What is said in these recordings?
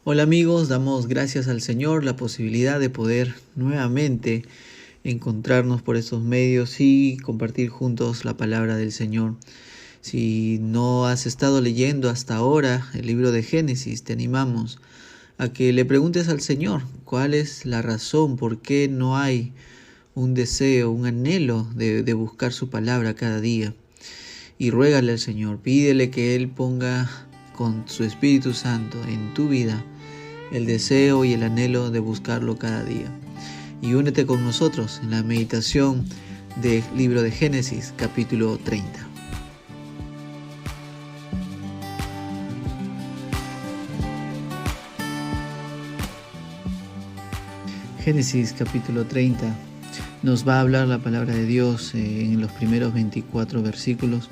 Hola amigos, damos gracias al Señor la posibilidad de poder nuevamente encontrarnos por estos medios y compartir juntos la palabra del Señor. Si no has estado leyendo hasta ahora el libro de Génesis, te animamos a que le preguntes al Señor cuál es la razón, por qué no hay un deseo, un anhelo de buscar su palabra cada día. Y ruégale al Señor, pídele que Él ponga con su Espíritu Santo en tu vida el deseo y el anhelo de buscarlo cada día. Y únete con nosotros en la meditación del libro de Génesis, capítulo 30. Génesis capítulo 30 nos va a hablar la palabra de Dios en los primeros 24 versículos.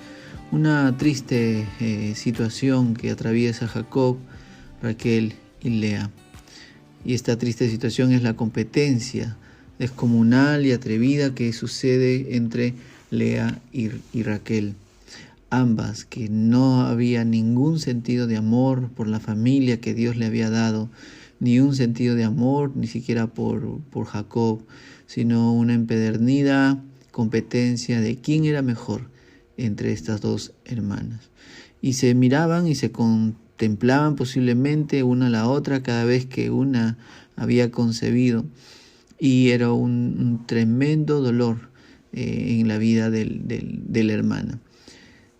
Una triste situación que atraviesa Jacob, Raquel y Lea. Y esta triste situación es la competencia descomunal y atrevida que sucede entre Lea y Raquel. Ambas, que no había ningún sentido de amor por la familia que Dios le había dado, ni un sentido de amor ni siquiera por Jacob, sino una empedernida competencia de quién era mejor entre estas dos hermanas. Y se miraban y se contemplaban posiblemente una a la otra cada vez que una había concebido, y era un tremendo dolor en la vida de la hermana.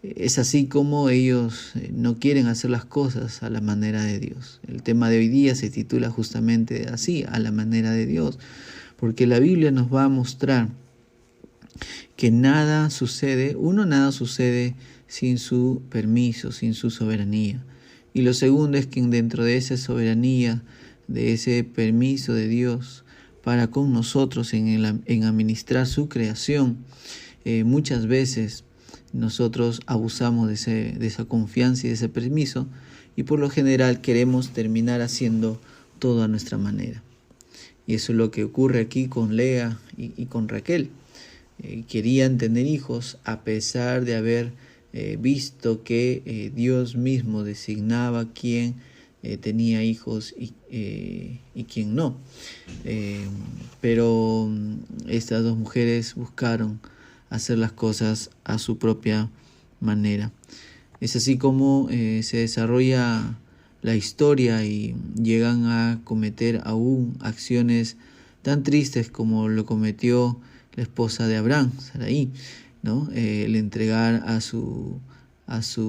Es así como ellos no quieren hacer las cosas a la manera de Dios. El tema de hoy día se titula justamente así, a la manera de Dios, porque la Biblia nos va a mostrar que nada sucede sin su permiso, sin su soberanía. Y lo segundo es que dentro de esa soberanía, de ese permiso de Dios para con nosotros en administrar su creación, muchas veces nosotros abusamos de esa confianza y de ese permiso, y por lo general queremos terminar haciendo todo a nuestra manera. Y eso es lo que ocurre aquí con Lea y con Raquel. Querían tener hijos a pesar de haber visto que Dios mismo designaba quién tenía hijos y quién no. Pero estas dos mujeres buscaron hacer las cosas a su propia manera. Es así como se desarrolla la historia y llegan a cometer aún acciones tan tristes como lo cometió la esposa de Abraham, Sarai, ¿no? El entregar a su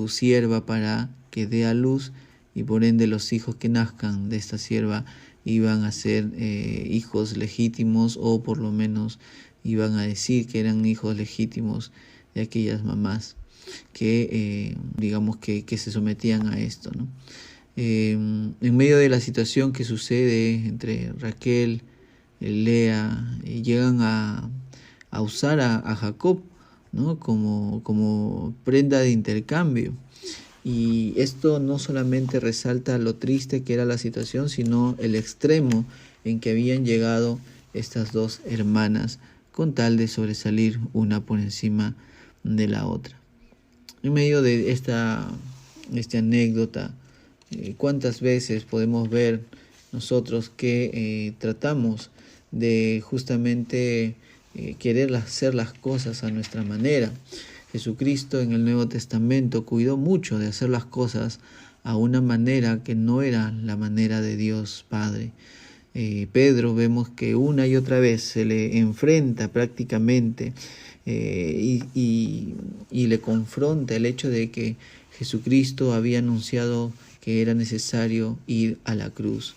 sierva para que dé a luz, y por ende los hijos que nazcan de esta sierva iban a ser hijos legítimos, o por lo menos iban a decir que eran hijos legítimos de aquellas mamás que digamos que se sometían a esto, ¿no? En medio de la situación que sucede entre Raquel y Lea, llegan a usar a Jacob, ¿no? como prenda de intercambio. Y esto no solamente resalta lo triste que era la situación, sino el extremo en que habían llegado estas dos hermanas con tal de sobresalir una por encima de la otra. En medio de esta anécdota, ¿cuántas veces podemos ver nosotros que tratamos de justamente querer hacer las cosas a nuestra manera? Jesucristo en el Nuevo Testamento cuidó mucho de hacer las cosas a una manera que no era la manera de Dios Padre. Pedro, vemos que una y otra vez se le enfrenta prácticamente y le confronta el hecho de que Jesucristo había anunciado que era necesario ir a la cruz.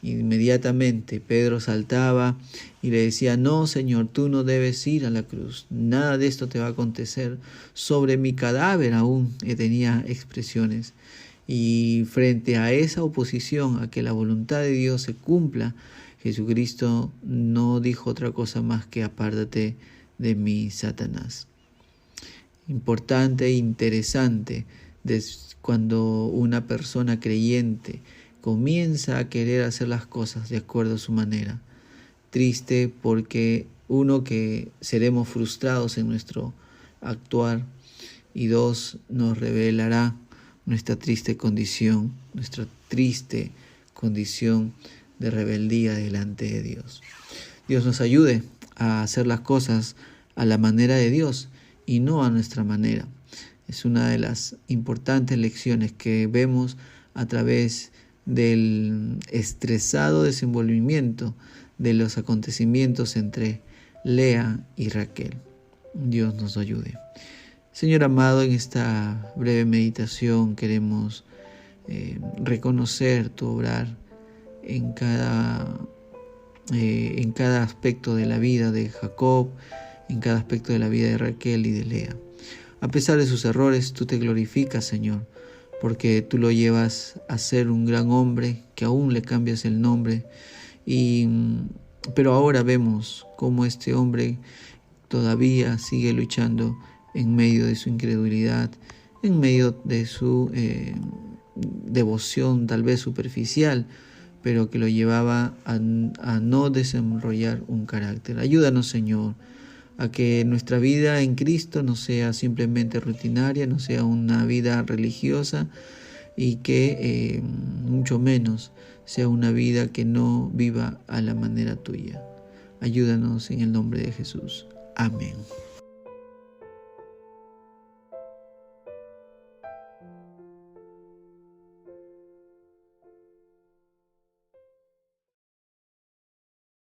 Inmediatamente Pedro saltaba y le decía: no, Señor, tú no debes ir a la cruz, nada de esto te va a acontecer, sobre mi cadáver aún tenía expresiones. Y frente a esa oposición a que la voluntad de Dios se cumpla, Jesucristo no dijo otra cosa más que: apártate de mí, Satanás. Importante e interesante cuando una persona creyente comienza a querer hacer las cosas de acuerdo a su manera. Triste porque uno, que seremos frustrados en nuestro actuar, y dos, nos revelará nuestra triste condición, nuestra triste condición de rebeldía delante de Dios. Dios nos ayude a hacer las cosas a la manera de Dios y no a nuestra manera. Es una de las importantes lecciones que vemos a través del estresado desenvolvimiento de los acontecimientos entre Lea y Raquel. Dios nos ayude. Señor amado, en esta breve meditación queremos reconocer tu obrar en cada aspecto de la vida de Jacob, en cada aspecto de la vida de Raquel y de Lea. A pesar de sus errores, tú te glorificas, Señor, porque tú lo llevas a ser un gran hombre, que aún le cambias el nombre, pero ahora vemos cómo este hombre todavía sigue luchando en medio de su incredulidad, en medio de su devoción tal vez superficial, pero que lo llevaba a no desarrollar un carácter. Ayúdanos, Señor, a que nuestra vida en Cristo no sea simplemente rutinaria, no sea una vida religiosa y que mucho menos sea una vida que no viva a la manera tuya. Ayúdanos en el nombre de Jesús. Amén.